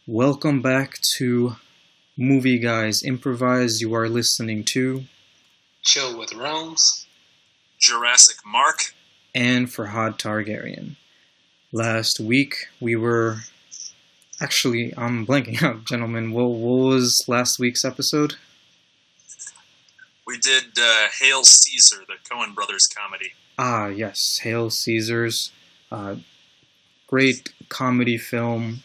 Welcome back to Movie Guys Improvise. You are listening to Chill with Rome's. Jurassic Mark. and Faerhad Targaryen. Last week we were I'm blanking out, gentlemen. What was last week's episode? We did Hail Caesar, the Coen Brothers comedy. Ah, yes, Hail Caesars. Great comedy film,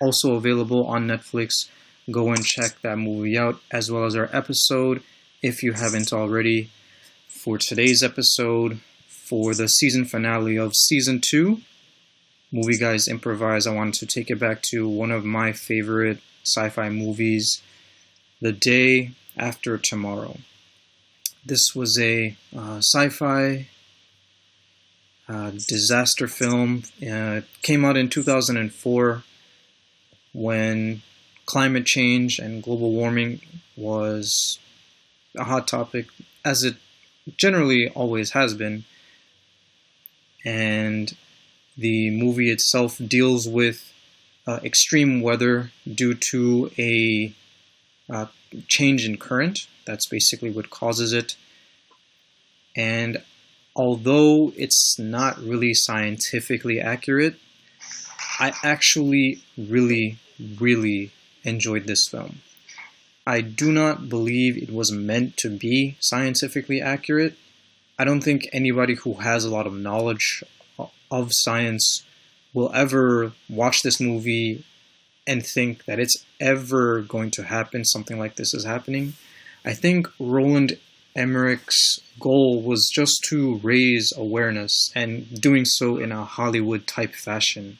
also available on Netflix. Go and check that movie out, as well as our episode, if you haven't already. For today's episode, for the season finale of Season 2, Movie Guys Improvise, I wanted to take it back to one of my favorite sci-fi movies, The Day After Tomorrow. This was a sci-fi disaster film. It came out in 2004 when climate change and global warming was a hot topic, as it generally always has been. And the movie itself deals with extreme weather due to a change in current. That's basically what causes it. And although it's not really scientifically accurate, I actually really enjoyed this film. I do not believe it was meant to be scientifically accurate. I don't think anybody who has a lot of knowledge of science will ever watch this movie and think that it's ever going to happen, something like this is happening. I think Roland Emmerich's goal was just to raise awareness, and doing so in a Hollywood-type fashion.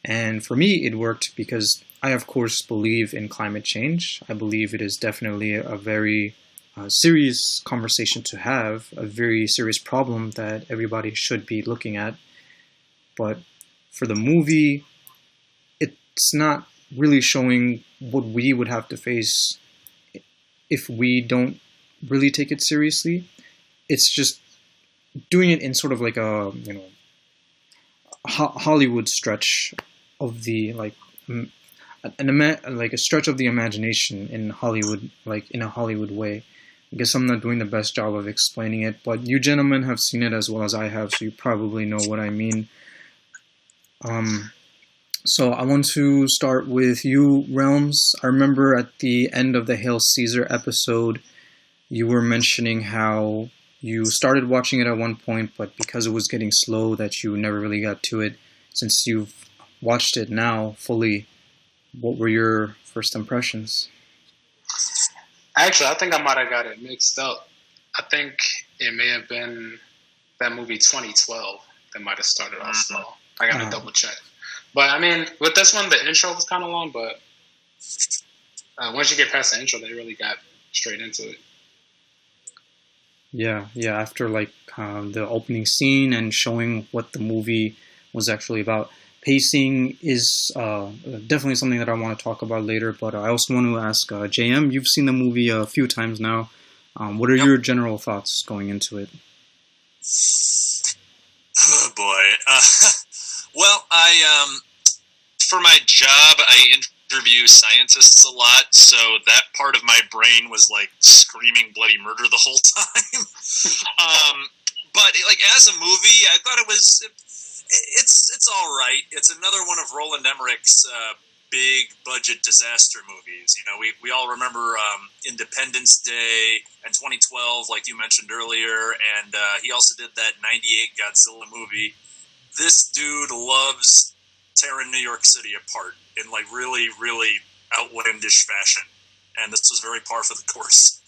And for me, it worked because I, of course, believe in climate change. I believe it is definitely a very serious conversation to have, a very serious problem that everybody should be looking at. But for the movie, it's not really showing what we would have to face if we don't really take it seriously. It's just doing it in sort of like a Hollywood stretch of the like a stretch of the imagination in Hollywood, like in a Hollywood way. I guess I'm not doing the best job of explaining it, but you gentlemen have seen it as well as I have, so you probably know what I mean. So I want to start with you, Realms. I remember at the end of the Hail Caesar episode, you were mentioning how you started watching it at one point, but because it was getting slow, that you never really got to it. Since you've watched it now fully, what were your first impressions? Actually, I think I might have got it mixed up. I think it may have been that movie 2012 that might have started off slow. I got to double check. But I mean, with this one, the intro was kind of long, but once you get past the intro, they really got straight into it. Yeah. After the opening scene and showing what the movie was actually about. Pacing is definitely something that I want to talk about later, but I also want to ask JM, you've seen the movie a few times now. What are your general thoughts going into it? Oh boy. Well, for my job, I interview scientists a lot, so that part of my brain was like screaming bloody murder the whole time. But like as a movie, I thought it's all right. It's another one of Roland Emmerich's big budget disaster movies. You know, we all remember Independence Day and 2012, like you mentioned earlier, and he also did that 98 Godzilla movie. This dude loves tearing New York City apart in like really outlandish fashion, and this was very par for the course.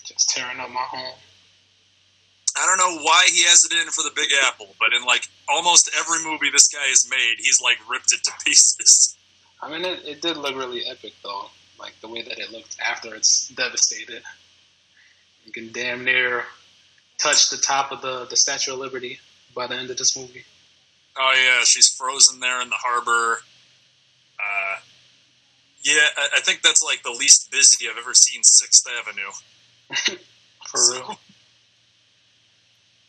Just tearing up my home. I don't know why he has it in for the Big Apple, but in like almost every movie this guy has made, he's like ripped it to pieces. I mean, it did look really epic though, like the way that it looked after it's devastated. You can damn near touch the top of the Statue of Liberty by the end of this movie. Oh yeah, she's frozen there in the harbor. Yeah, I think that's like the least busy I've ever seen 6th Avenue. For real.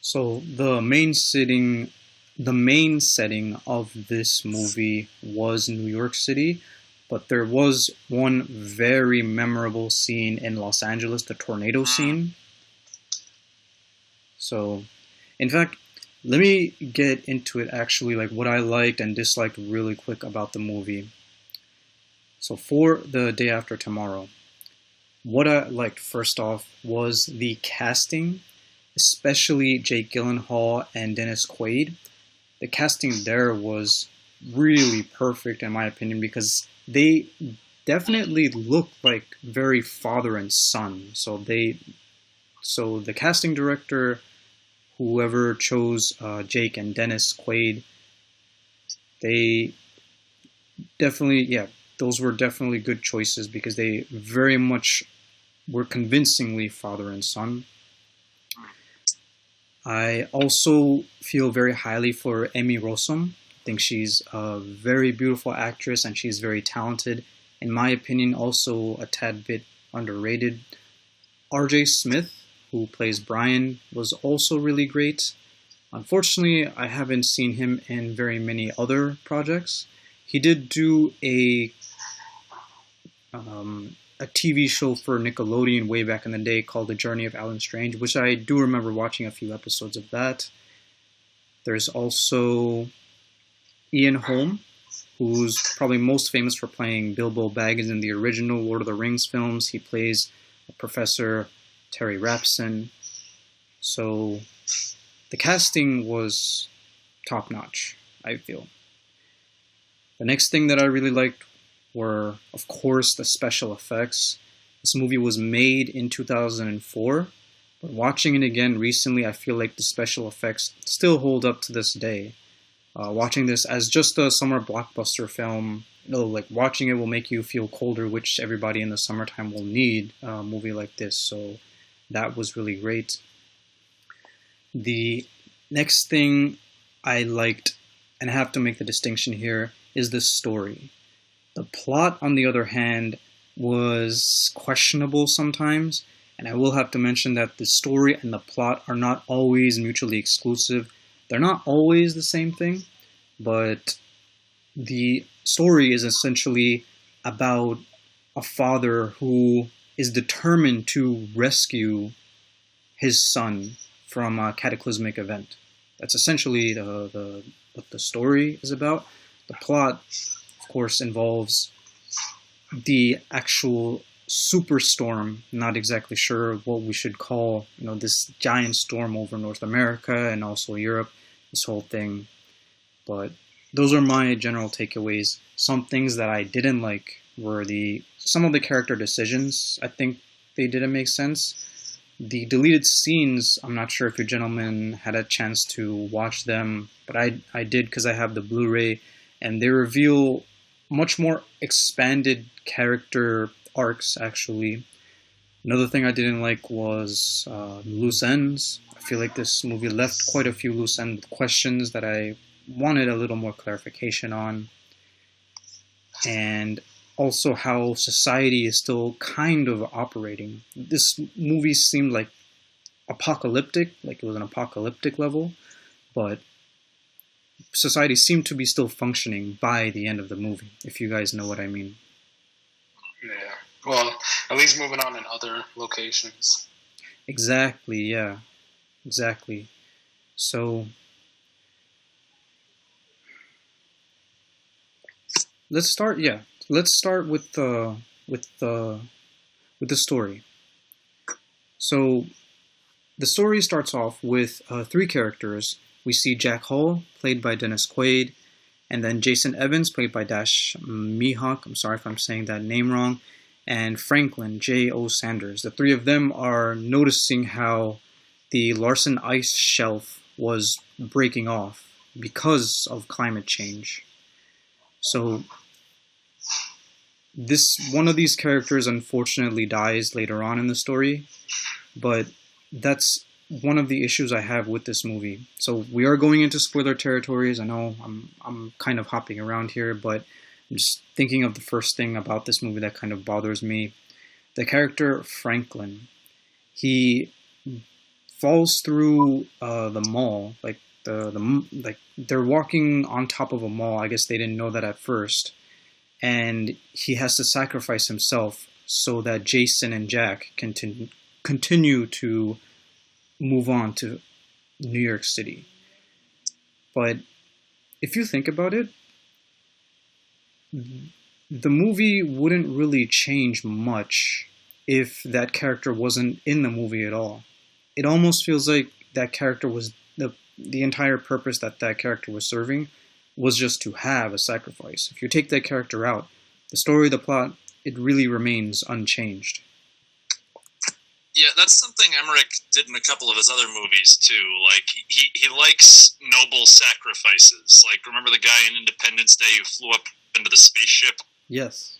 So the main setting the main setting of this movie was New York City, but there was one very memorable scene in Los Angeles, the tornado scene. So, in fact, let me get into it actually, like what I liked and disliked really quick about the movie. So for The Day After Tomorrow, what I liked first off was the casting, especially Jake Gyllenhaal and Dennis Quaid. The casting there was really perfect in my opinion because they definitely look like very father and son. So the casting director, whoever chose Jake and Dennis Quaid, they definitely, yeah, those were definitely good choices because they very much were convincingly father and son. I also feel very highly for Emmy Rossum. I think she's a very beautiful actress and she's very talented. In my opinion, also a tad bit underrated. R.J. Smith, who plays Brian, was also really great. Unfortunately, I haven't seen him in very many other projects. He did do a TV show for Nickelodeon way back in the day called The Journey of Alan Strange, which I do remember watching a few episodes of that. There's also Ian Holm, who's probably most famous for playing Bilbo Baggins in the original Lord of the Rings films. He plays Professor Terry Rapson. So the casting was top-notch, I feel. The next thing that I really liked were, of course, the special effects. This movie was made in 2004, but watching it again recently, I feel like the special effects still hold up to this day. Watching this as just a summer blockbuster film, like watching it will make you feel colder, which everybody in the summertime will need a movie like this. So that was really great. The next thing I liked, and I have to make the distinction here, is the story. The plot, on the other hand, was questionable sometimes, and I will have to mention that the story and the plot are not always mutually exclusive. They're not always the same thing, but the story is essentially about a father who is determined to rescue his son from a cataclysmic event. That's essentially what the story is about. The plot, of course, involves the actual superstorm. Not exactly sure what we should call, this giant storm over North America and also Europe, this whole thing. But those are my general takeaways. Some things that I didn't like were some of the character decisions. I think they didn't make sense. The deleted scenes, I'm not sure if you gentlemen had a chance to watch them, but I did because I have the Blu-ray, and they reveal much more expanded character arcs, actually. Another thing I didn't like was loose ends. I feel like this movie left quite a few loose ends with questions that I wanted a little more clarification on. And also how society is still kind of operating. This movie seemed like apocalyptic, like it was an apocalyptic level, but society seemed to be still functioning by the end of the movie, if you guys know what I mean. Yeah. Well, at least moving on in other locations. Exactly, yeah. Exactly. So let's start with the story. So the story starts off with three characters. We see Jack Hall, played by Dennis Quaid, and then Jason Evans, played by Dash Mihawk. I'm sorry if I'm saying that name wrong. And Franklin, J.O. Sanders. The three of them are noticing how the Larsen ice shelf was breaking off because of climate change. So one of these characters unfortunately dies later on in the story, but that's one of the issues I have with this movie. So we are going into spoiler territories. I know I'm kind of hopping around here, but I'm just thinking of the first thing about this movie that kind of bothers me. The character Franklin. He falls through the mall, like like they're walking on top of a mall. I guess they didn't know that at first, and he has to sacrifice himself so that Jason and Jack can continue to move on to New York City. But if you think about it, the movie wouldn't really change much if that character wasn't in the movie at all. It almost feels like that character was the entire purpose that character was serving was just to have a sacrifice. If you take that character out, the story, the plot, it really remains unchanged. Yeah, that's something Emmerich did in a couple of his other movies too. Like he likes noble sacrifices. Like remember the guy in Independence Day who flew up into the spaceship? Yes.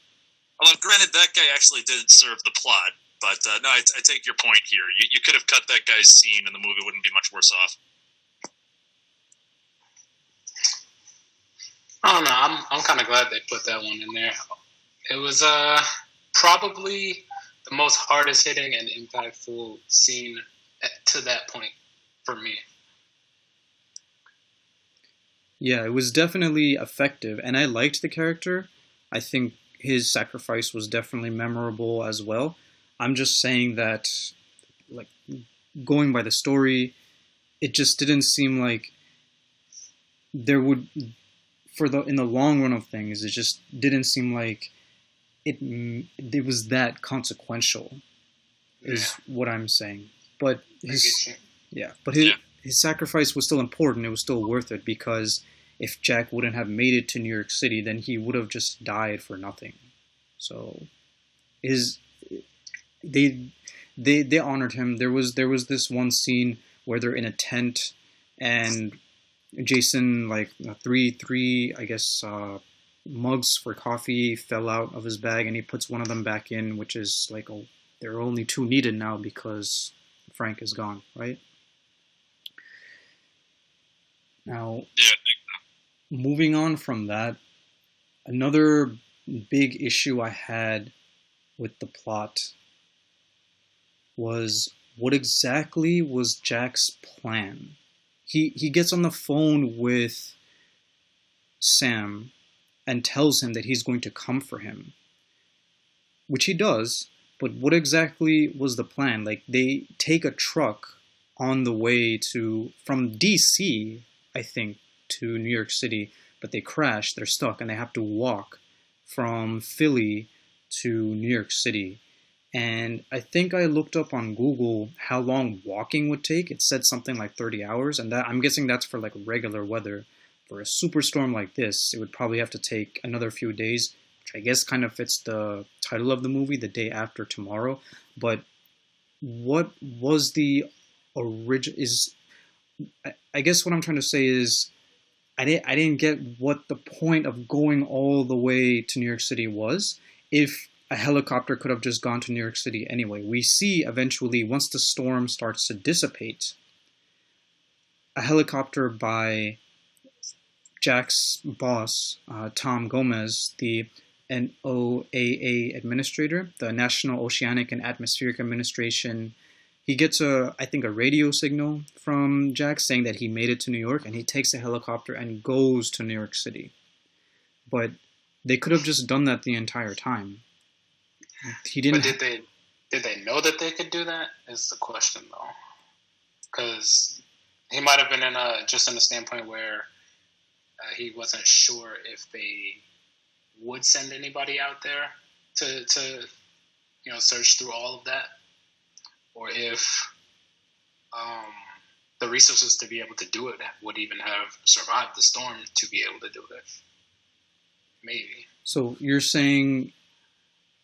Although granted, that guy actually did serve the plot. But no, I take your point here. You could have cut that guy's scene and the movie wouldn't be much worse off. I don't know. I'm kind of glad they put that one in there. It was probably the most hardest hitting and impactful scene to that point for me. Yeah, it was definitely effective, and I liked the character. I think his sacrifice was definitely memorable as well. I'm just saying that, like, going by the story, it just didn't seem like there would, in the long run of things, it just didn't seem like it was that consequential, is what I'm saying. But his sacrifice was still important. It was still worth it, because if Jack wouldn't have made it to New York City, then he would have just died for nothing. So they honored him. There was this one scene where they're in a tent and Jason, like three I guess mugs for coffee fell out of his bag, and he puts one of them back in, which is like, there are only two needed now because Frank is gone, right? Now, moving on from that, another big issue I had with the plot was, what exactly was Jack's plan? He gets on the phone with Sam and tells him that he's going to come for him, which he does, but what exactly was the plan? Like, they take a truck on the way from DC, I think, to New York City, but they crash, they're stuck, and they have to walk from Philly to New York City. And I think I looked up on Google how long walking would take. It said something like 30 hours, and I'm guessing that's for like regular weather. For a superstorm like this, it would probably have to take another few days, which I guess kind of fits the title of the movie, The Day After Tomorrow. But what was the original? I guess what I'm trying to say is, I didn't get what the point of going all the way to New York City was, if a helicopter could have just gone to New York City anyway. We see eventually, once the storm starts to dissipate, a helicopter by Jack's boss, Tom Gomez, the NOAA administrator, the National Oceanic and Atmospheric Administration, he gets I think a radio signal from Jack saying that he made it to New York, and he takes a helicopter and goes to New York City. But they could have just done that the entire time. He didn't. But did they know that they could do that? Is the question, though, because he might have been just in a standpoint where he wasn't sure if they would send anybody out there to search through all of that, or if the resources to be able to do it would even have survived the storm to be able to do it. Maybe. So you're saying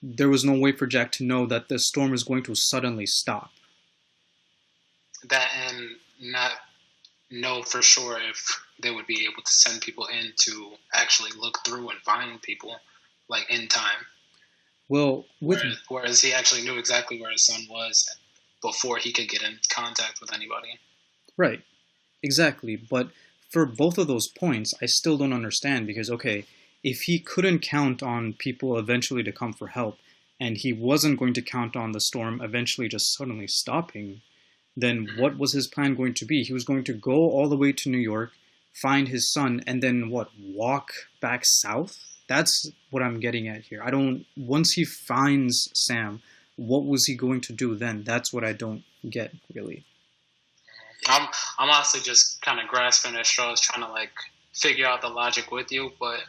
there was no way for Jack to know that the storm is going to suddenly stop? That, and not know for sure if they would be able to send people in to actually look through and find people, like, in time. Well, whereas he actually knew exactly where his son was before he could get in contact with anybody. Right. Exactly. But for both of those points, I still don't understand, because, okay, if he couldn't count on people eventually to come for help, and he wasn't going to count on the storm eventually just suddenly stopping, then what was his plan going to be? He was going to go all the way to New York, find his son, and then what? Walk back south? That's what I'm getting at here. Once he finds Sam, what was he going to do then? That's what I don't get, really. I'm honestly just kind of grasping at straws, trying to like figure out the logic with you, but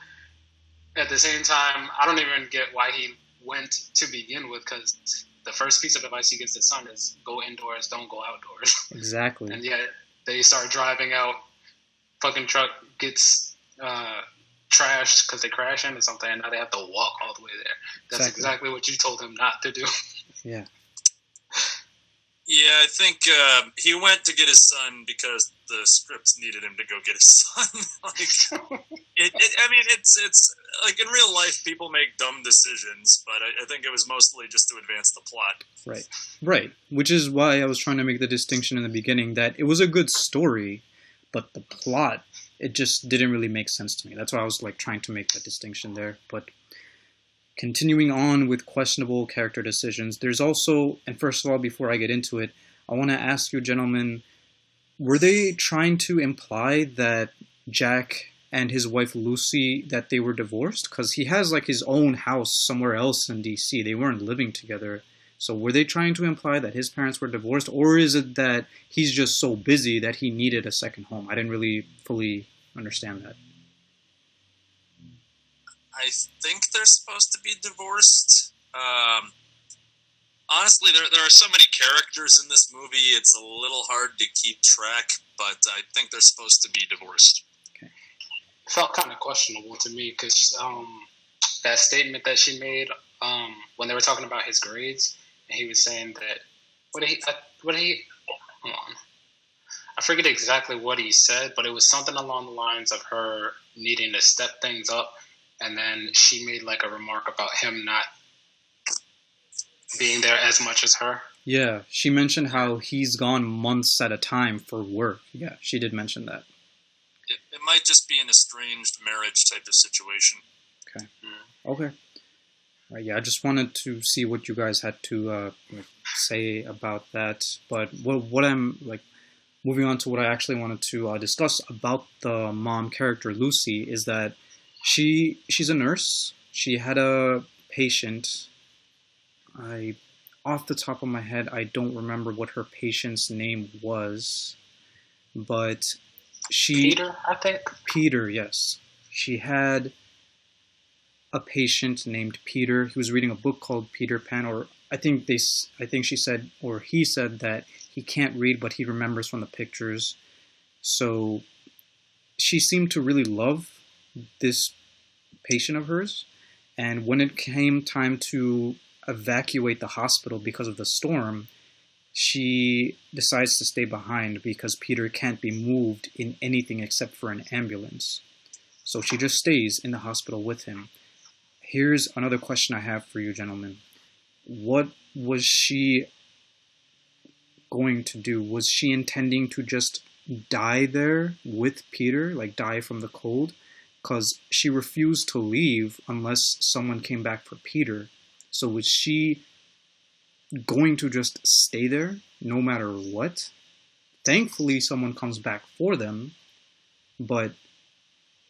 at the same time, I don't even get why he went to begin with, because the first piece of advice he gives his son is go indoors, don't go outdoors. Exactly. And yet they start driving out, fucking truck gets trashed because they crash into something, and now they have to walk all the way there. That's exactly what you told him not to do. Yeah. Yeah, I think he went to get his son because the script needed him to go get his son. It's like in real life, people make dumb decisions, but I think it was mostly just to advance the plot. Right. Which is why I was trying to make the distinction in the beginning that it was a good story, but the plot, it just didn't really make sense to me. That's why I was like trying to make that distinction there. But continuing on with questionable character decisions, there's also, and first of all, before I get into it, I want to ask you, gentlemen, were they trying to imply that Jack and his wife Lucy, that they were divorced? Because he has like his own house somewhere else in DC. They weren't living together. So were they trying to imply that his parents were divorced? Or is it that he's just so busy that he needed a second home? I didn't really fully understand that. I think they're supposed to be divorced. Honestly, there are so many characters in this movie, it's a little hard to keep track, but I think they're supposed to be divorced. Okay. It felt kind of questionable to me, because that statement that she made when they were talking about his grades, and he was saying that, hold on. I forget exactly what he said, but it was something along the lines of her needing to step things up. And then she made like a remark about him not being there as much as her. Yeah, she mentioned how he's gone months at a time for work. Yeah, she did mention that. It might just be an estranged marriage type of situation. Okay. Okay. Yeah, I just wanted to see what you guys had to say about that. But what I'm like, moving on to what I actually wanted to discuss about the mom character, Lucy, is that she's a nurse. She had a patient. Off the top of my head, I don't remember what her patient's name was, but Peter, I think. Peter, yes. She had a patient named Peter. He was reading a book called Peter Pan, or I think she said, or he said that he can't read, but he remembers from the pictures. So she seemed to really love this patient of hers, and when it came time to evacuate the hospital because of the storm, she decides to stay behind because Peter can't be moved in anything except for an ambulance. So she just stays in the hospital with him. Here's another question I have for you, gentlemen. What was she going to do? Was she intending to just die there with Peter, like die from the cold? Because she refused to leave unless someone came back for Peter. So was she going to just stay there no matter what? Thankfully, someone comes back for them, but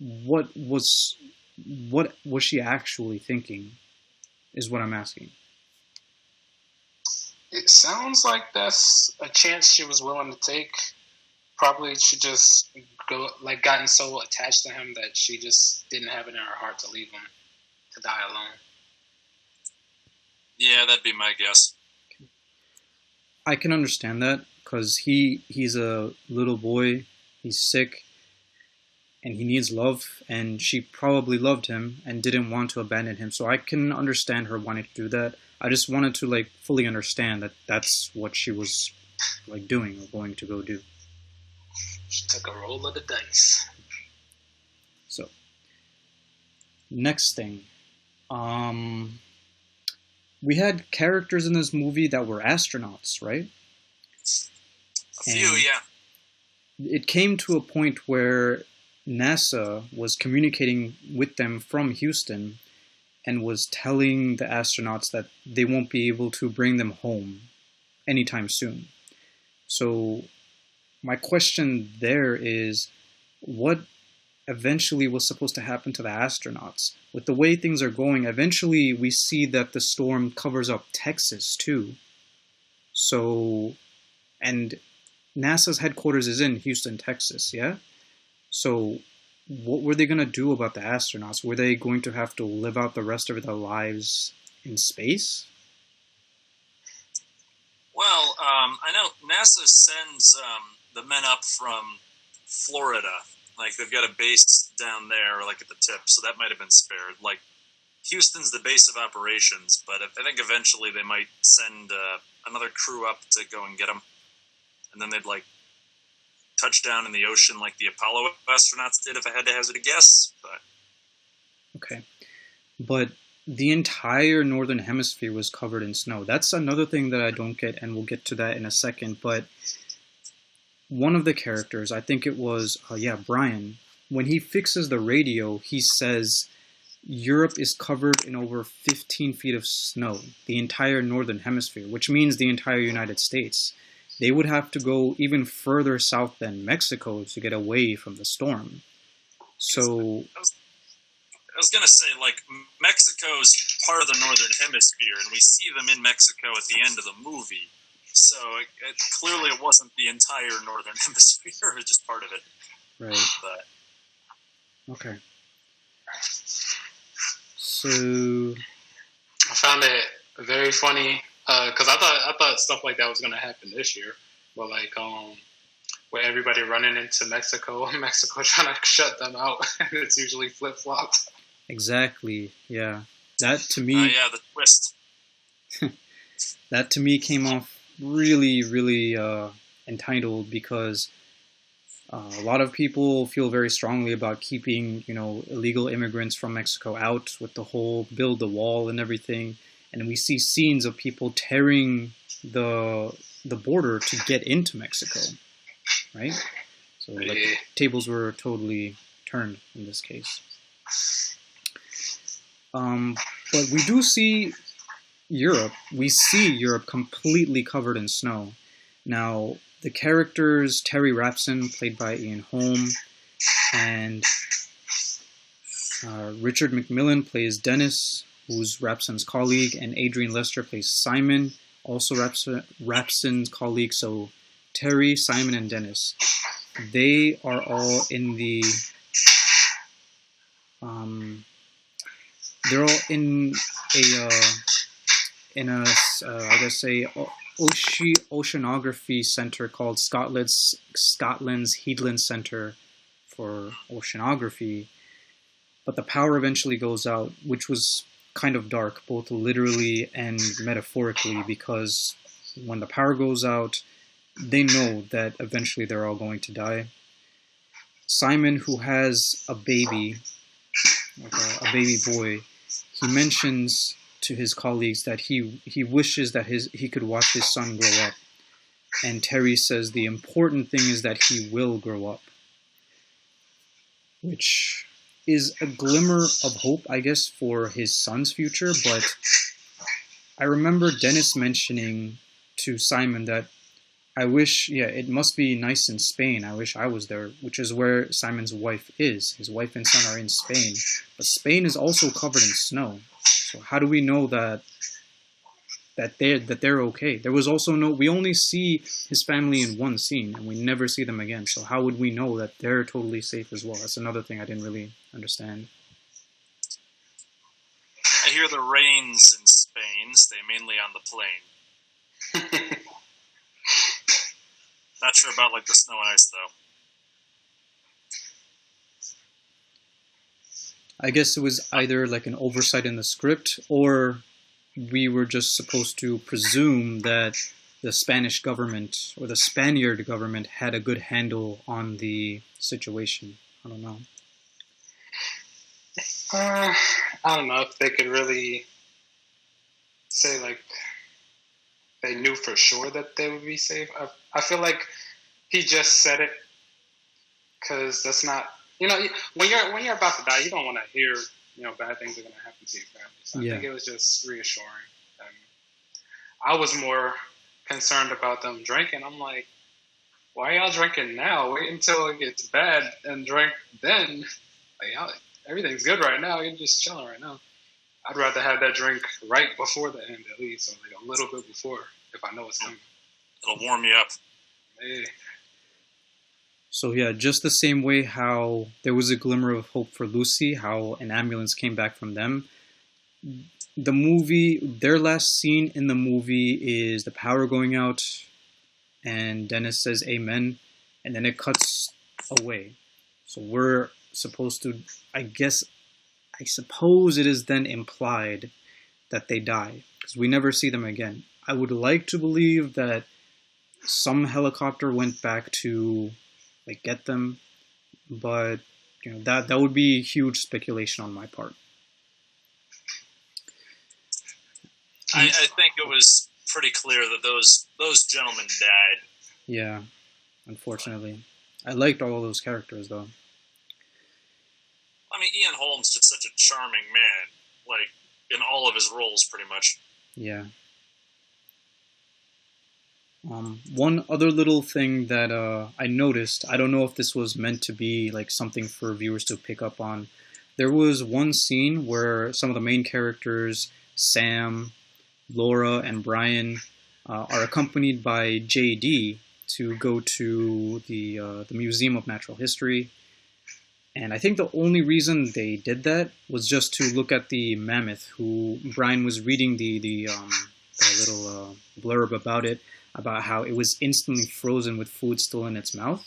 what was she actually thinking is what I'm asking. It sounds like that's a chance she was willing to take. Probably she just gotten so attached to him that she just didn't have it in her heart to leave him to die alone. Yeah, that'd be my guess. I can understand that because he's a little boy, he's sick, and he needs love, and she probably loved him and didn't want to abandon him. So I can understand her wanting to do that. I just wanted to fully understand that that's what she was doing or going to go do. She took a roll of the dice. So, next thing. We had characters in this movie that were astronauts, right? A few, yeah. It came to a point where NASA was communicating with them from Houston and was telling the astronauts that they won't be able to bring them home anytime soon. So my question there is, what eventually was supposed to happen to the astronauts? With the way things are going, eventually we see that the storm covers up Texas too. So, and NASA's headquarters is in Houston, Texas, yeah? So, what were they going to do about the astronauts? Were they going to have to live out the rest of their lives in space? Well, I know NASA sends the men up from Florida. Like, they've got a base down there, like at the tip, so that might have been spared. Like, Houston's the base of operations, but I think eventually they might send another crew up to go and get them. And then they'd, like, touch down in the ocean like the Apollo astronauts did, if I had to hazard a guess. But okay. But the entire northern hemisphere was covered in snow. That's another thing that I don't get, and we'll get to that in a second. But one of the characters, I think it was, Brian, when he fixes the radio, he says Europe is covered in over 15 feet of snow, the entire northern hemisphere, which means the entire United States. They would have to go even further south than Mexico to get away from the storm. So I was going to say, like, Mexico's part of the northern hemisphere, and we see them in Mexico at the end of the movie. So clearly it wasn't the entire northern hemisphere, just part of it. Right. But okay. So I found it very funny because I thought stuff like that was going to happen this year, but like where everybody running into Mexico trying to shut them out, and it's usually flip flops. Exactly. Yeah. That to me. Yeah, the twist. That to me came off really, really entitled because a lot of people feel very strongly about keeping, illegal immigrants from Mexico out with the whole build the wall and everything. And we see scenes of people tearing the border to get into Mexico, right? So like, the tables were totally turned in this case. But we do see Europe. We see Europe completely covered in snow. Now, the characters, Terry Rapson, played by Ian Holm, and Richard McMillan plays Dennis, who's Rapson's colleague, and Adrian Lester plays Simon, also Rapson's colleague. So Terry, Simon, and Dennis, they are all in the they're all in a oceanography center called Scotland's Headland Center for Oceanography. But the power eventually goes out, which was kind of dark, both literally and metaphorically, because when the power goes out, they know that eventually they're all going to die. Simon, who has a baby, like a baby boy, he mentions to his colleagues that he wishes that he could watch his son grow up. And Terry says the important thing is that he will grow up. Which is a glimmer of hope, I guess, for his son's future. But I remember Dennis mentioning to Simon that I wish, it must be nice in Spain. I wish I was there, which is where Simon's wife is. His wife and son are in Spain. But Spain is also covered in snow. So how do we know that they're okay? There was also we only see his family in one scene, and we never see them again. So how would we know that they're totally safe as well? That's another thing I didn't really understand. I hear the rains in Spain stay mainly on the plane. Not sure about like the snow and ice though. I guess it was either like an oversight in the script, or we were just supposed to presume that the Spanish government or the Spaniard government had a good handle on the situation. I don't know. I don't know if they could really say like they knew for sure that they would be safe. I feel like he just said it because that's not, when you're about to die, you don't want to hear, bad things are going to happen to your family. So I think it was just reassuring. I was more concerned about them drinking. I'm like, why y'all drinking now? Wait until it gets bad and drink then. Like, everything's good right now. You're just chilling right now. I'd rather have that drink right before the end, at least, or like a little bit before, if I know it's coming. It'll warm you up. Hey. So yeah, just the same way how there was a glimmer of hope for Lucy, how an ambulance came back from them. The movie, their last scene in the movie is the power going out, and Dennis says amen, and then it cuts away. So we're supposed to, I suppose it is then implied that they die, because we never see them again. I would like to believe that some helicopter went back to like get them, but you know that would be huge speculation on my part. I think it was pretty clear that those gentlemen died. Yeah, unfortunately. I liked all of those characters, though. I mean, Ian Holm's just such a charming man, like, in all of his roles, pretty much. Yeah. One other little thing that I noticed, I don't know if this was meant to be like something for viewers to pick up on. There was one scene where some of the main characters, Sam, Laura, and Brian, are accompanied by JD to go to the Museum of Natural History. And I think the only reason they did that was just to look at the mammoth, who Brian was reading the little blurb about it, about how it was instantly frozen with food still in its mouth.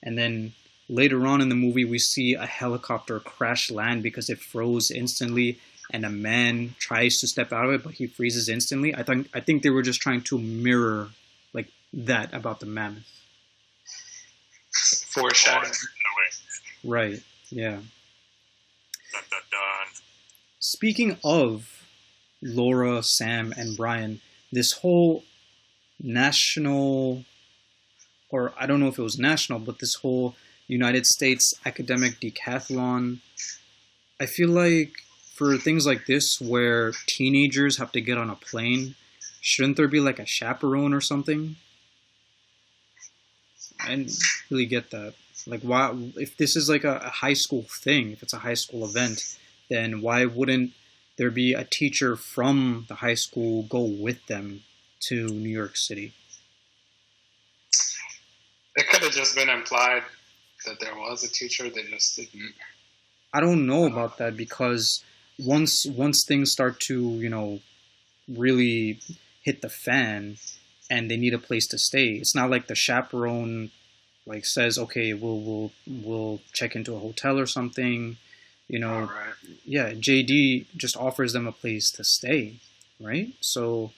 And then later on in the movie, we see a helicopter crash land because it froze instantly, and a man tries to step out of it, but he freezes instantly. I think they were just trying to mirror like that about the mammoth. Foreshadowing. Right, yeah. Dun, dun, dun. Speaking of Laura, Sam, and Brian, this whole national, or I don't know if it was national, but this whole United States academic decathlon, I feel like for things like this where teenagers have to get on a plane, shouldn't there be like a chaperone or something? I didn't really get that. Like, why, if this is like a high school thing, if it's a high school event, then why wouldn't there be a teacher from the high school go with them to New York City? It could have just been implied that there was a teacher, they just didn't. I don't know about that, because once things start to, you know, really hit the fan and they need a place to stay, it's not like the chaperone like says, okay, we'll check into a hotel or something, you know. Right. Yeah, JD just offers them a place to stay, right? So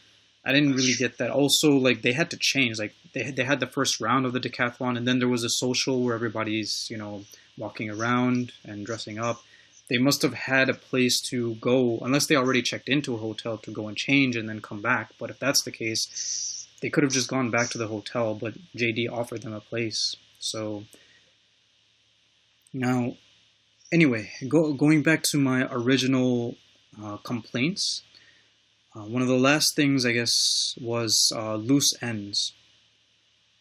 I didn't really get that. Also, like, they had to change. Like, they had the first round of the decathlon, and then there was a social where everybody's, you know, walking around and dressing up. They must have had a place to go, unless they already checked into a hotel, to go and change and then come back. But if that's the case, they could have just gone back to the hotel, but JD offered them a place. So now, anyway, going back to my original complaints, one of the last things, I guess, was loose ends.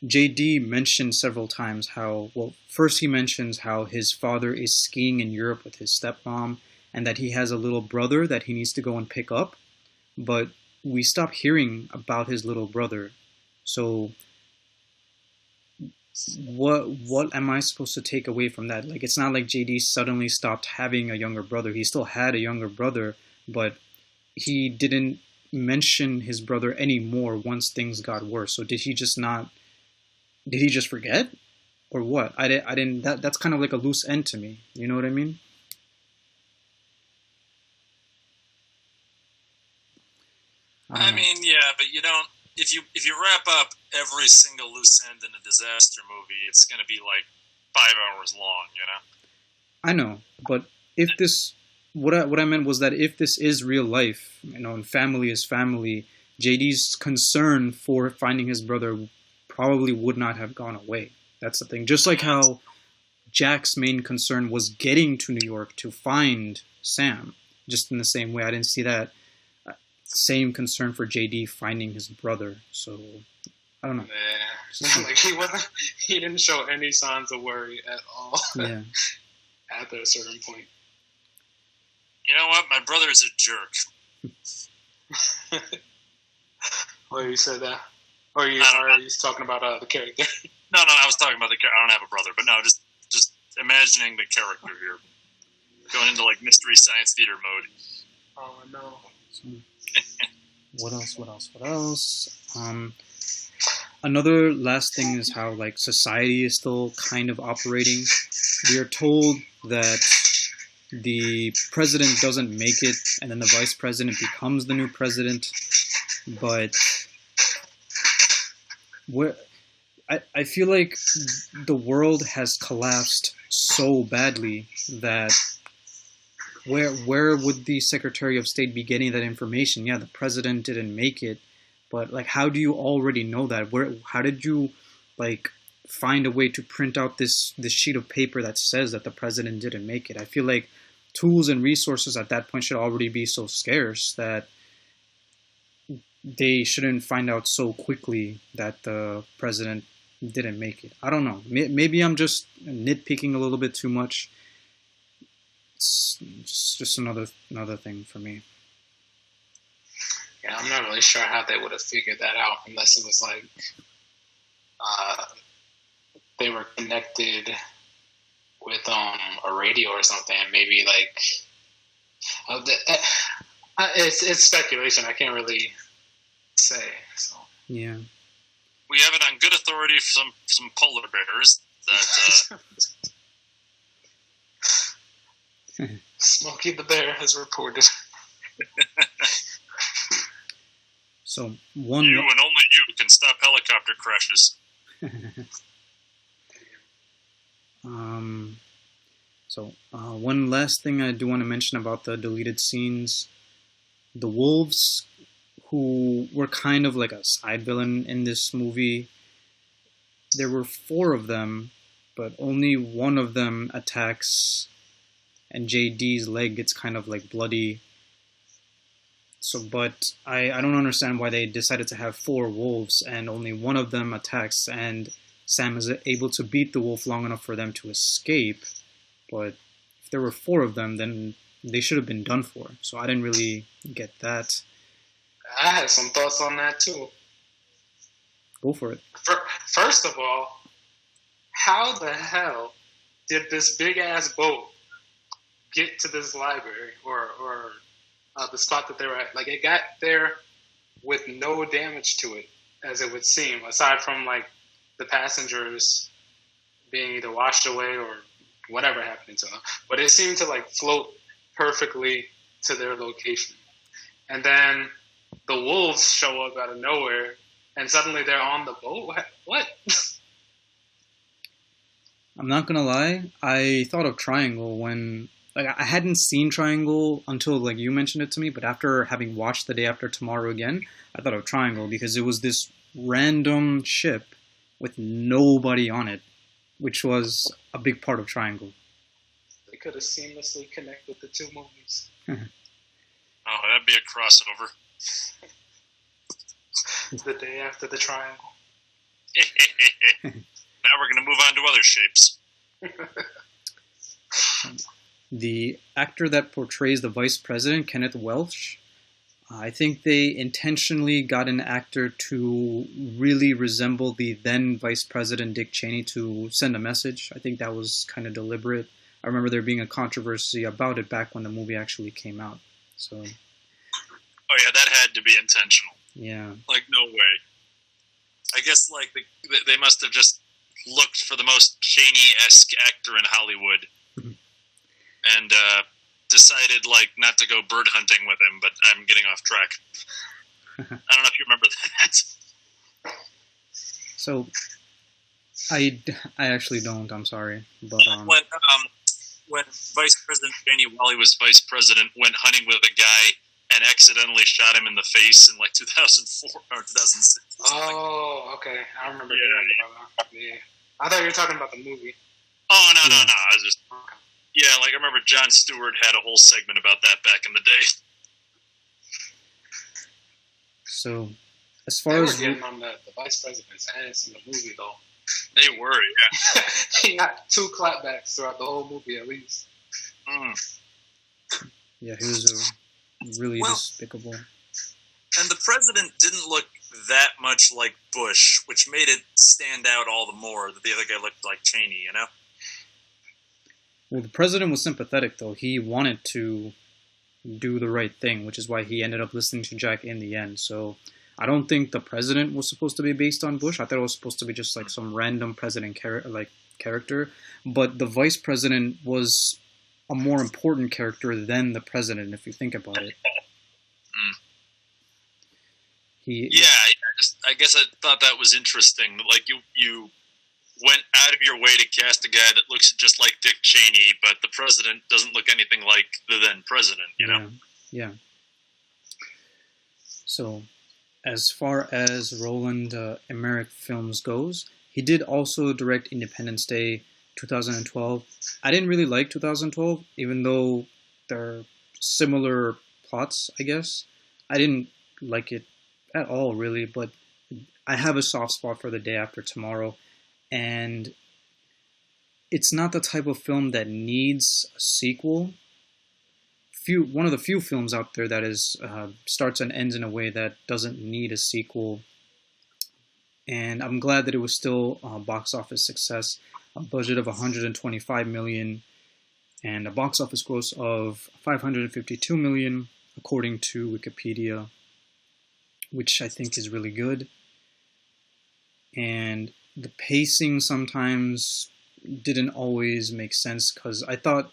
JD mentioned several times how, well, first he mentions how his father is skiing in Europe with his stepmom, and that he has a little brother that he needs to go and pick up, but we stop hearing about his little brother. So what am I supposed to take away from that? Like, it's not like JD suddenly stopped having a younger brother. He still had a younger brother, but he didn't mention his brother anymore once things got worse. So did he just forget? Or what? I didn't that's kind of like a loose end to me. You know what I mean? I mean, yeah, but you don't. If you wrap up every single loose end in a disaster movie, it's going to be like 5 hours long. You know. I know, but if this, what I meant was that if this is real life, you know, and family is family, JD's concern for finding his brother probably would not have gone away. That's the thing. Just like how Jack's main concern was getting to New York to find Sam. Just in the same way, I didn't see that same concern for JD finding his brother. So I don't know. Like he didn't show any signs of worry at all. Yeah. After a certain point. You know what? My brother's a jerk. Well, you said that, or you talking about the character? No, I was talking about the character. I don't have a brother, but no, just imagining the character here, going into like Mystery Science Theater mode. Oh no. What else? Another last thing is how like society is still kind of operating. We are told that the president doesn't make it, and then the vice president becomes the new president. But I feel like the world has collapsed so badly that where would the Secretary of State be getting that information? Yeah, the president didn't make it, but like, how do you already know that? How did you like find a way to print out this sheet of paper that says that the president didn't make it? I feel like tools and resources at that point should already be so scarce that they shouldn't find out so quickly that the president didn't make it. I don't know. Maybe I'm just nitpicking a little bit too much. It's just another thing for me. Yeah, I'm not really sure how they would have figured that out unless it was like they were connected with a radio or something. Maybe like it's speculation. I can't really say. So yeah, we have it on good authority from some polar bears that Smokey the Bear has reported. So you and only you can stop helicopter crashes. One last thing I do want to mention about the deleted scenes: the wolves, who were kind of like a side villain in this movie. There were 4 of them, but only one of them attacks, and JD's leg gets kind of like bloody. So, but I don't understand why they decided to have 4 wolves and only one of them attacks, and Sam is able to beat the wolf long enough for them to escape. But if there were 4 of them, then they should have been done for. So I didn't really get that. I had some thoughts on that too. Go for it. First of all, how the hell did this big ass boat get to this library or the spot that they were at? Like, it got there with no damage to it, as it would seem, aside from like the passengers being either washed away or whatever happened to them. But it seemed to like float perfectly to their location. And then the wolves show up out of nowhere, and suddenly they're on the boat. What? I'm not gonna lie, I thought of Triangle when, like, I hadn't seen Triangle until like you mentioned it to me, but after having watched The Day After Tomorrow again, I thought of Triangle because it was this random ship with nobody on it, which was a big part of Triangle. They could have seamlessly connected the 2 movies. Oh, that'd be a crossover. The Day After the Triangle. Now we're going to move on to other shapes. The actor that portrays the vice president, Kenneth Welsh, I think they intentionally got an actor to really resemble the then vice president, Dick Cheney, to send a message. I think that was kind of deliberate. I remember there being a controversy about it back when the movie actually came out. So. Oh yeah, that had to be intentional. Yeah. Like, no way. I guess like they must have just looked for the most Cheney-esque actor in Hollywood, and decided like not to go bird hunting with him. But I'm getting off track. I don't know if you remember that. So, I actually don't. I'm sorry, but when Vice President Cheney, while he was vice president, went hunting with a guy and accidentally shot him in the face in like 2004 or 2006. Oh, okay. I remember. Yeah. I thought you were talking about the movie. Oh, no. I was just... Yeah, like I remember Jon Stewart had a whole segment about that back in the day. So, as They far were as getting on the vice president's ass in the movie, though. They were, yeah. He got 2 clapbacks throughout the whole movie, at least. yeah, he was really despicable. And the president didn't look that much like Bush, which made it stand out all the more that the other guy looked like Cheney, you know? Well, the president was sympathetic, though. He wanted to do the right thing, which is why he ended up listening to Jack in the end. So I don't think the president was supposed to be based on Bush. I thought it was supposed to be just like some random president character. But the vice president was a more important character than the president, if you think about it. I guess I thought that was interesting. Like you went out of your way to cast a guy that looks just like Dick Cheney, but the president doesn't look anything like the then president, you know? Yeah. So, as far as Roland Emmerich films goes, he did also direct Independence Day 2012. I didn't really like 2012, even though they're similar plots, I guess. I didn't like it at all, really, but I have a soft spot for The Day After Tomorrow, and it's not the type of film that needs a sequel. One of the few films out there that is starts and ends in a way that doesn't need a sequel, and I'm glad that it was still a box office success. A budget of $125 million and a box office gross of $552 million, according to Wikipedia, which I think is really good. And the pacing sometimes didn't always make sense, because I thought,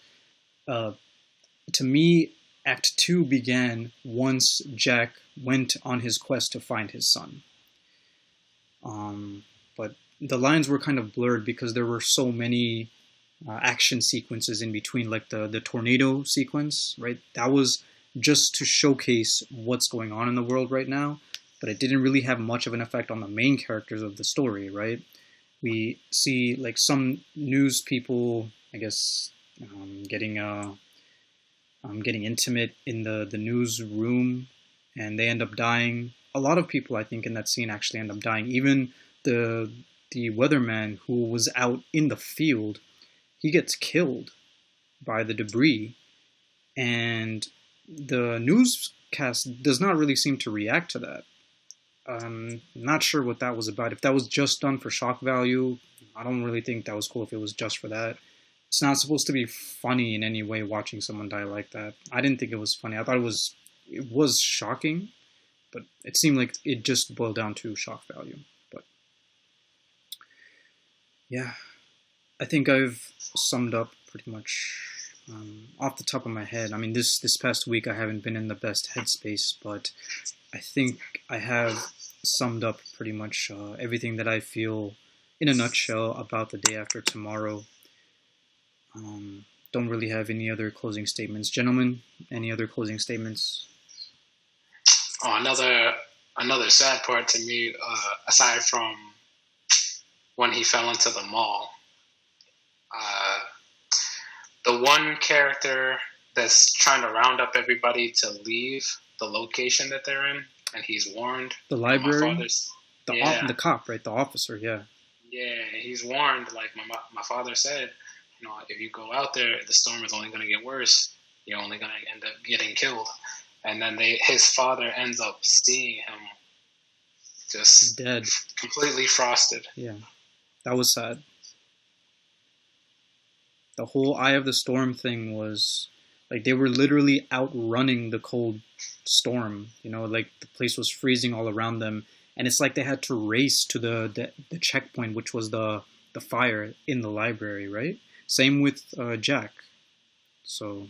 to me, Act 2 began once Jack went on his quest to find his son. But the lines were kind of blurred because there were so many action sequences in between, like the tornado sequence, right? That was just to showcase what's going on in the world right now, but it didn't really have much of an effect on the main characters of the story, right? We see like some news people, I guess, getting intimate in the newsroom, and they end up dying. A lot of people, I think, in that scene actually end up dying. Even the weatherman who was out in the field, he gets killed by the debris, and the newscast does not really seem to react to that. I'm not sure what that was about. If that was just done for shock value, I don't really think that was cool if it was just for that. It's not supposed to be funny in any way watching someone die like that. I didn't think it was funny. I thought it was shocking, but it seemed like it just boiled down to shock value. But yeah, I think I've summed up pretty much off the top of my head. I mean, this past week I haven't been in the best headspace, but I think I have summed up pretty much everything that I feel in a nutshell about The Day After Tomorrow. Don't really have any other closing statements. Gentlemen, any other closing statements? Oh, another sad part to me, aside from when he fell into the mall, the one character that's trying to round up everybody to leave the location that they're in, and he's warned. The library? The cop, right? The officer, yeah. Yeah, he's warned, like my father said, if you go out there, the storm is only going to get worse. You're only going to end up getting killed. And then his father ends up seeing him just dead, completely frosted. Yeah, that was sad. The whole Eye of the Storm thing was like they were literally outrunning the cold storm. Like the place was freezing all around them, and it's like they had to race to the checkpoint, which was the fire in the library, right? Same with Jack. So,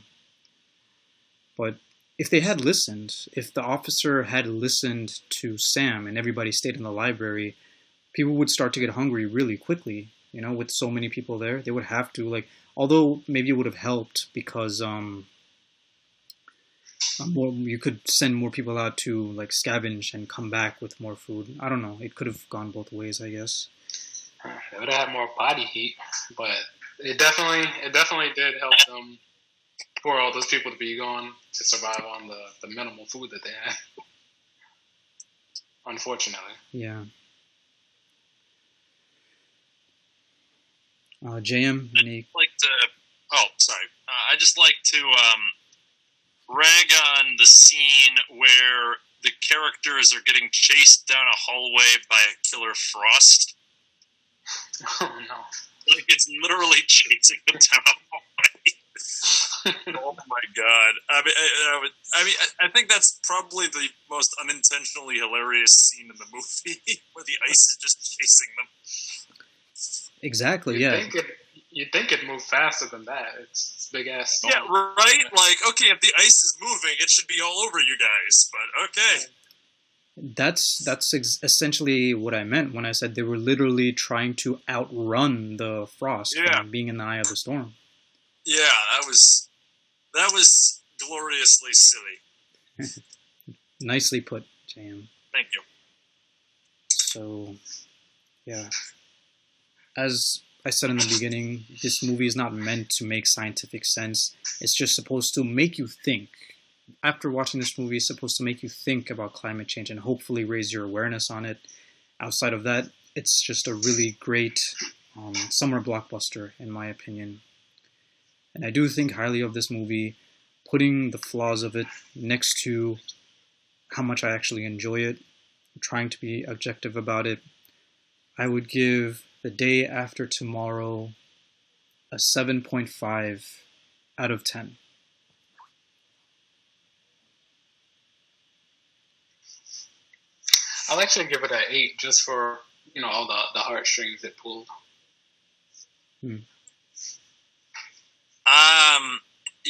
but if they had listened, if the officer had listened to Sam and everybody stayed in the library, people would start to get hungry really quickly. With so many people there, they would have to although maybe it would have helped because you could send more people out to scavenge and come back with more food. I don't know. It could have gone both ways, I guess. It would have had more body heat, but it definitely did help them for all those people to be gone to survive on the minimal food that they had. unfortunately. Yeah. JM, any? I just like to rag on the scene where the characters are getting chased down a hallway by a killer frost. Oh no! Like it's literally chasing them down a hallway. Oh my god! I think that's probably the most unintentionally hilarious scene in the movie, where the ice is just chasing them. Exactly. Yeah. You'd think it'd move faster than that. It's big ass storm. Yeah, right? Like, okay, if the ice is moving, it should be all over you guys, but okay. That's essentially what I meant when I said they were literally trying to outrun the frost from being in the eye of the storm. Yeah, that was gloriously silly. Nicely put, JM. Thank you. So, yeah. As I said in the beginning, this movie is not meant to make scientific sense. It's just supposed to make you think. After watching this movie, it's supposed to make you think about climate change and hopefully raise your awareness on it. Outside of that, it's just a really great summer blockbuster, in my opinion. And I do think highly of this movie, putting the flaws of it next to how much I actually enjoy it, trying to be objective about it. I would give The Day After Tomorrow a 7.5 out of 10. I'll actually give it an 8 just for, all the heartstrings it pulled.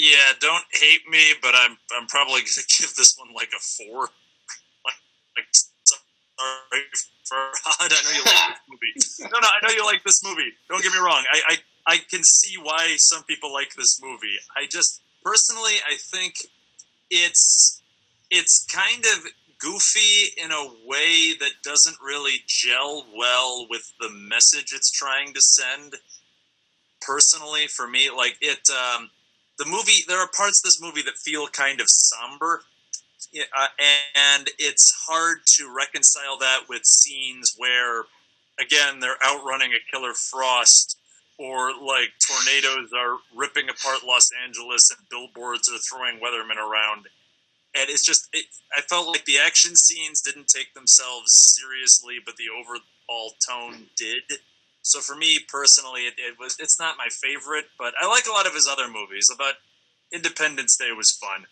Yeah, don't hate me, but I'm probably gonna give this one like a 4. Sorry, Faerhad, I know you like this movie. No, I know you like this movie. Don't get me wrong. I can see why some people like this movie. I just personally, I think it's kind of goofy in a way that doesn't really gel well with the message it's trying to send. Personally, for me, like the movie, there are parts of this movie that feel kind of somber, and it's hard to reconcile that with scenes where, again, they're outrunning a killer frost, or like tornadoes are ripping apart Los Angeles and billboards are throwing weathermen around. And it's just, I felt like the action scenes didn't take themselves seriously, but the overall tone did. So for me personally, it's not my favorite, but I like a lot of his other movies. But Independence Day was fun.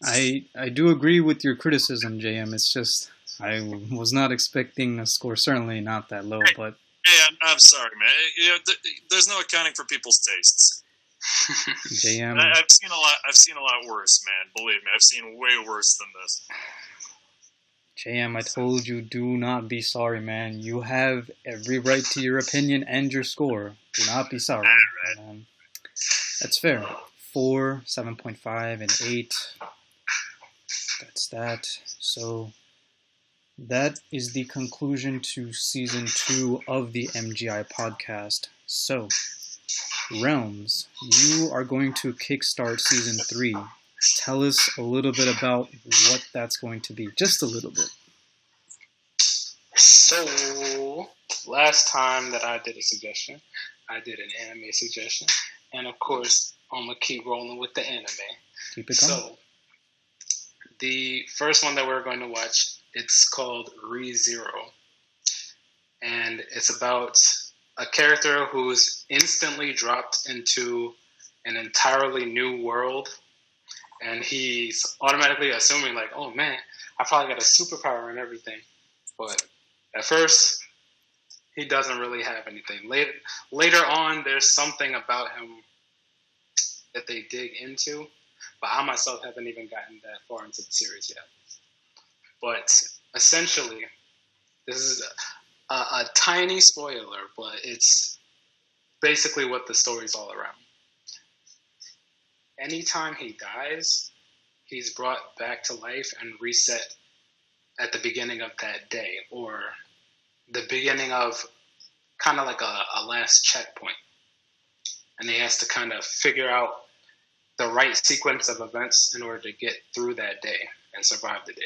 I do agree with your criticism, JM. It's just I was not expecting a score, certainly not that low. But hey, I'm sorry, man. There's no accounting for people's tastes. JM, I've seen a lot worse, man. Believe me, I've seen way worse than this. JM, I told you, do not be sorry, man. You have every right to your opinion and your score. Do not be sorry. Right. That's fair. 4, 7.5, and 8. That's that. So that is the conclusion to Season 2 of the MGI podcast. So, Realms, you are going to kickstart Season 3. Tell us a little bit about what that's going to be. Just a little bit. So, last time that I did a suggestion, I did an anime suggestion. And of course, I'm going to keep rolling with the anime. Keep it coming. So, the first one that we're going to watch, it's called ReZero. And it's about a character who's instantly dropped into an entirely new world. And he's automatically assuming, like, oh man, I probably got a superpower and everything. But at first, he doesn't really have anything. Later on, there's something about him that they dig into. But I myself haven't even gotten that far into the series yet. But essentially, this is a tiny spoiler, but it's basically what the story's all around. Anytime he dies, he's brought back to life and reset at the beginning of that day, or the beginning of kind of like a last checkpoint. And he has to kind of figure out the right sequence of events in order to get through that day and survive the day.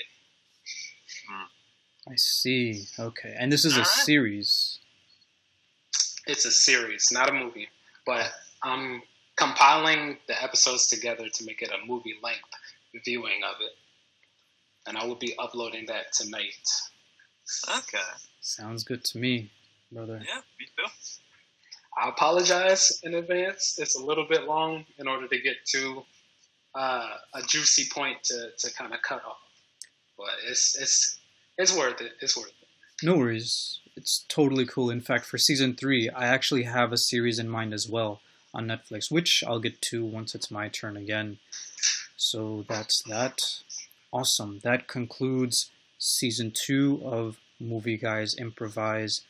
I see. Okay. And this is a series. It's a series, not a movie. But I'm compiling the episodes together to make it a movie-length viewing of it. And I will be uploading that tonight. Okay. Sounds good to me, brother. Yeah, me too. I apologize in advance. It's a little bit long in order to get to a juicy point to kind of cut off. But it's worth it. It's worth it. No worries. It's totally cool. In fact, for season 3, I actually have a series in mind as well on Netflix, which I'll get to once it's my turn again. So that's that. Awesome. That concludes season 2 of Movie Guys Improvise.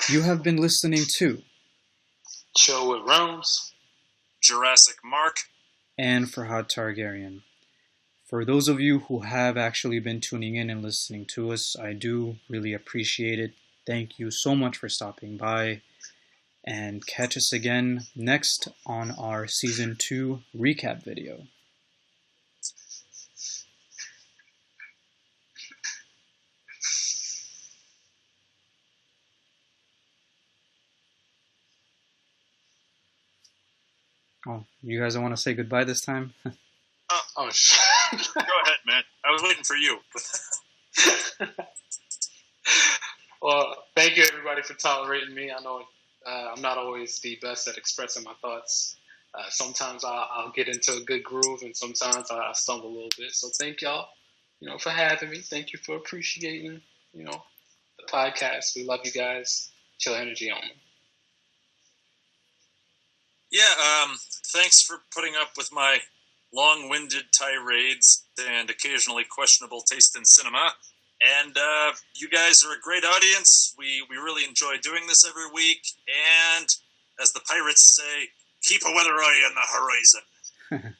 You have been listening to Chill with Rooms, Jurassic Mark, and Faerhad Targaryen. For those of you who have actually been tuning in and listening to us, I do really appreciate it. Thank you so much for stopping by. And catch us again next on our Season 2 recap video. Oh, you guys don't want to say goodbye this time? Oh shit. Go ahead, man. I was waiting for you. Well, thank you everybody for tolerating me. I know I'm not always the best at expressing my thoughts. Sometimes I'll get into a good groove, and sometimes I stumble a little bit. So thank y'all, for having me. Thank you for appreciating, the podcast. We love you guys. Chill energy on me. Yeah, thanks for putting up with my long-winded tirades and occasionally questionable taste in cinema. And you guys are a great audience. We really enjoy doing this every week. And as the pirates say, keep a weather eye on the horizon.